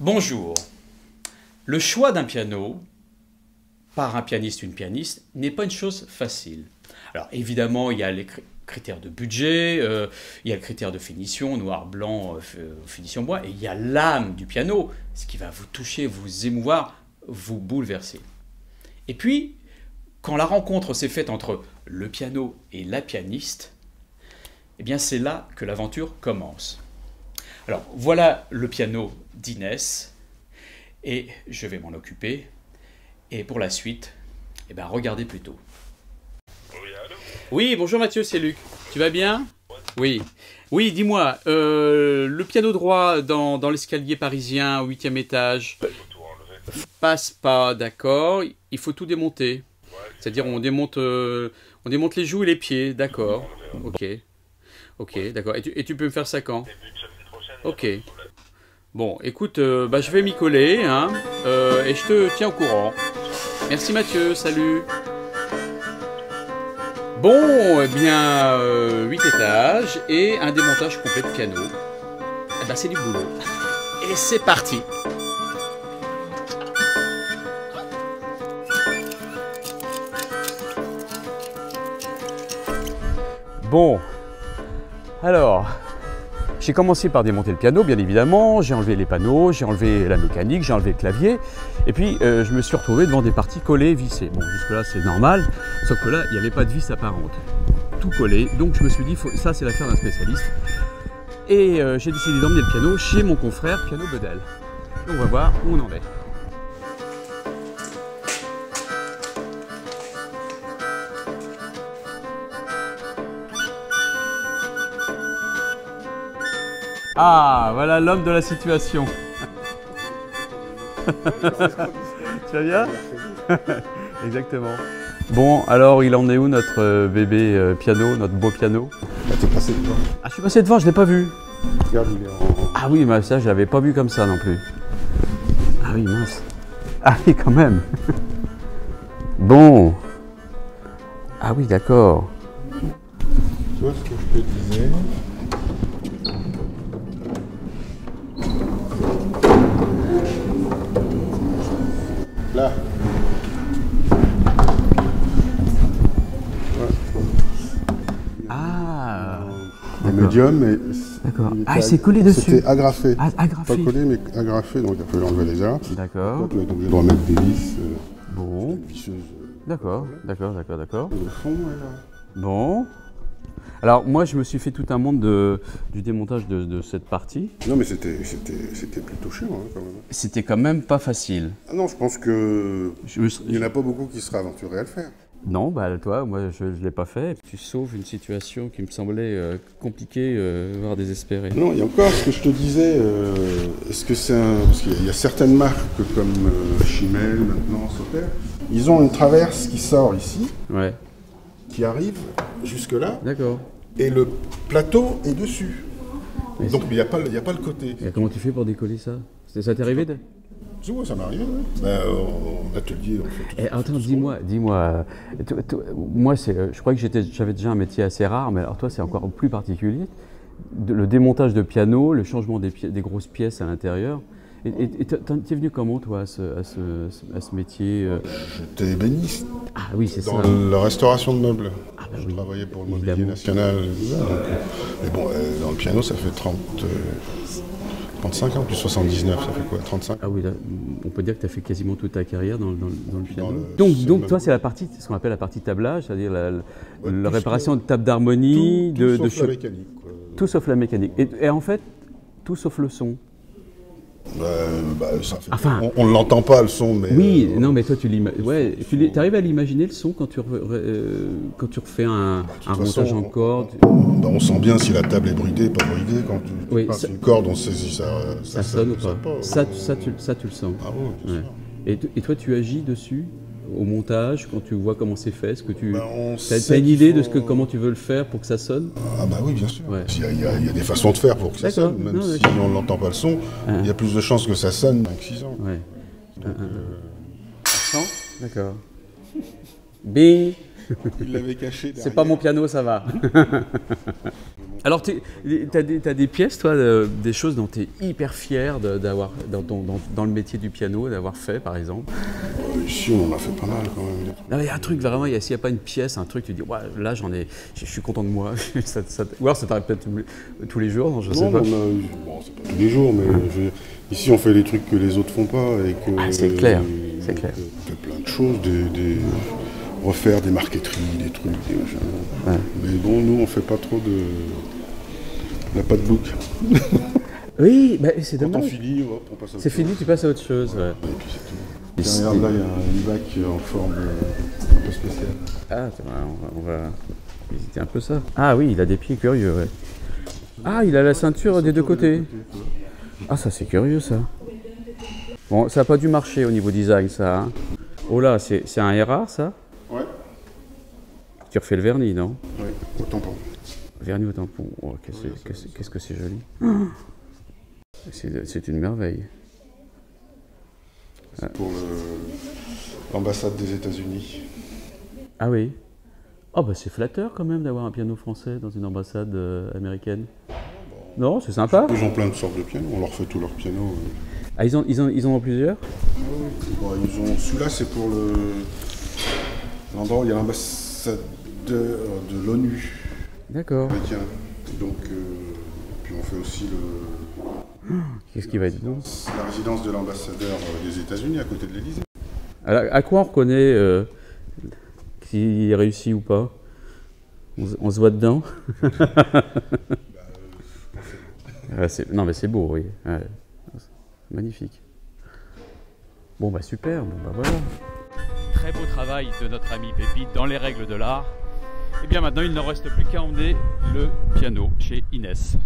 Bonjour. Le choix d'un piano par un pianiste ou une pianiste n'est pas une chose facile. Alors évidemment, il y a les critères de budget, il y a le critère de finition, noir, blanc, finition bois, et il y a l'âme du piano, ce qui va vous toucher, vous émouvoir, vous bouleverser. Et puis, quand la rencontre s'est faite entre le piano et la pianiste, eh bien c'est là que l'aventure commence. Alors voilà le piano d'Inès, et je vais m'en occuper. Et pour la suite, eh ben, regardez plutôt. Oui, allô? Oui, bonjour Mathieu, c'est Luc. Tu vas bien? Oui. Oui, dis-moi, le piano droit dans l'escalier parisien au 8e étage Il faut tout enlever. passe pas, d'accord? Il faut tout démonter. Ouais, C'est-à-dire on démonte les joues et les pieds, d'accord. Ok. Ok, d'accord. Et tu peux me faire ça quand? début de semaine prochaine. Ok. Y a pas de problème. Bon, écoute, je vais m'y coller, hein, et je te tiens au courant. Merci Mathieu, salut. Bon, eh bien, 8 étages et un démontage complet de piano. Eh ben, c'est du boulot. Et c'est parti. Bon, alors... J'ai commencé par démonter le piano, bien évidemment, j'ai enlevé les panneaux, j'ai enlevé la mécanique, j'ai enlevé le clavier, et puis je me suis retrouvé devant des parties collées, vissées. Bon, jusque-là c'est normal, sauf que là, il n'y avait pas de vis apparente. Tout collé, donc je me suis dit, ça c'est l'affaire d'un spécialiste. Et j'ai décidé d'emmener le piano chez mon confrère Piano Bedel. On va voir où on en est. Ah, voilà l'homme de la situation. Tu vas bien? Exactement. Bon, alors il en est où notre bébé piano, notre beau piano? Ah, t'es passé devant. Ah, je suis passé devant, je l'ai pas vu. Regarde, il est en... Ah oui, mais ça, je l'avais pas vu comme ça non plus. Ah oui, mince. Ah oui, quand même. Bon. Ah oui, d'accord. Tu vois ce que je te disais? Là. Ah. Le médium, mais... D'accord. Ah, il s'est collé dessus. C'était agrafé. Ah, agrafé. Pas collé, mais agrafé, donc il a fallu l'enlever déjà. D'accord. Donc on est obligé de remettre des vis. Bon. Des visseuses. D'accord. Le fond est là. Bon. Alors moi je me suis fait tout un monde du démontage de cette partie. Non, mais c'était plutôt chiant, hein, quand même. C'était quand même pas facile. Ah non, je pense que... Je me- Il n'y en a pas beaucoup qui seraient aventurés à le faire. Non, bah toi, moi je ne l'ai pas fait. Tu sauves une situation qui me semblait compliquée, voire désespérée. Non, il y a encore ce que je te disais, est-ce que c'est un... Parce qu'il y a certaines marques comme Chimel, maintenant, Sauter, ils ont une traverse qui sort ici, Ouais, qui arrive jusque là, d'accord. et le plateau est dessus. Mais Donc il n'y a pas le côté. Et comment tu fais pour décoller ça? Ça t'est arrivé de... Tu vois, ça m'arrive, oui. Ben, en atelier, on fait tout. Eh, attends, dis-moi, moi je crois que j'avais déjà un métier assez rare, mais alors toi c'est encore plus particulier. Le démontage de piano, le changement des grosses pièces à l'intérieur. Et t'es venu comment toi à ce métier J'étais ébéniste Ah oui, c'est ça. dans la restauration de meubles. Ah bah Je oui, travaillais pour le Mobilier évidemment. National. Mais bon, dans le piano, ça fait 35 ans, plus 79, ça fait quoi? 35 Ah oui, là, on peut dire que tu as fait quasiment toute ta carrière dans le piano. Dans le- Donc toi, c'est la partie, ce qu'on appelle la partie tablage, c'est-à-dire la tout réparation ce de table d'harmonie, tout sauf de la mécanique, quoi. tout sauf la mécanique. Et en fait, tout sauf le son. Ça fait... Enfin- on ne l'entend pas, le son, mais... Oui, non, mais toi, tu arrives à l'imaginer le son quand tu refais un remontage façon, en corde. on sent bien si la table est bridée, pas bridée. Quand tu Oui, passes ça- une corde, on saisit Ça sonne ou pas? Ça, tu le sens. Ah oui, bien Ouais. sûr. Et toi, tu agis dessus au montage, quand tu vois comment c'est fait, est-ce que tu On as sait une qu'il idée de faut- comment tu veux le faire pour que ça sonne? Ah bah oui, bien sûr. Ouais. Il y a des façons de faire pour que ça D'accord. sonne, même Non, si d'accord. on n'entend pas le son, il y a plus de chances que ça sonne 5-6 ans. Ouais. D'accord. Bing. Il l'avait caché C'est pas mon piano, ça va. Alors, t'as des pièces, toi, des choses dont tu es hyper fier d'avoir, dans le métier du piano, d'avoir fait, par exemple? Ici, on en a fait pas mal quand même. Il y a un truc vraiment, s'il n'y a pas une pièce, un truc, tu dis, ouais, là, je suis content de moi. Ou alors, ça t'arrive peut-être tous les jours, non, je sais pas. Bon, c'est pas tous les jours, mais ici, on fait des trucs que les autres font pas. Et que, c'est clair, c'est clair. On fait plein de choses, refaire des marqueteries, des trucs, des machins. Ouais. Mais bon, nous, on fait pas trop de... On n'a pas de book. Oui, bah, c'est dommage. Quand on finit, hop, on passe à autre chose. C'est fini, tu passes à autre chose. Ouais. Et puis c'est tout. Tiens, regarde, là, il y a une bac en forme un peu spéciale. Ah, on va visiter un peu ça. Ah oui, il a des pieds curieux, ouais. Ah, il a la ceinture des deux côtés. Ah, ça, c'est curieux, ça. Bon, ça n'a pas dû marcher au niveau design, ça. Hein. Oh là, c'est un erreur, ça? Ouais. Tu refais le vernis, non? Oui, au tampon. Vernis au tampon. Oh, qu'est-ce que c'est joli. C'est une merveille. C'est pour l'ambassade des États-Unis. Ah oui. Oh bah c'est flatteur quand même d'avoir un piano français dans une ambassade américaine. Non, c'est sympa. Ils ont plein de sortes de pianos, on leur fait tous leurs pianos. Ah, ils en ont plusieurs? Bon, celui-là, c'est pour l'endroit où il y a l'ambassadeur de l'ONU. D'accord. Américain. Donc, puis on fait aussi Qu'est-ce qui va être bon? la résidence de l'ambassadeur des États-Unis à côté de l'Élysée. À quoi on reconnaît s'il réussit ou pas? On se voit dedans? Non mais c'est beau, oui. Ouais. C'est magnifique. Bon bah super, bon bah voilà. Très beau travail de notre ami Pépite dans les règles de l'art. Et bien maintenant il ne reste plus qu'à emmener le piano chez Inès.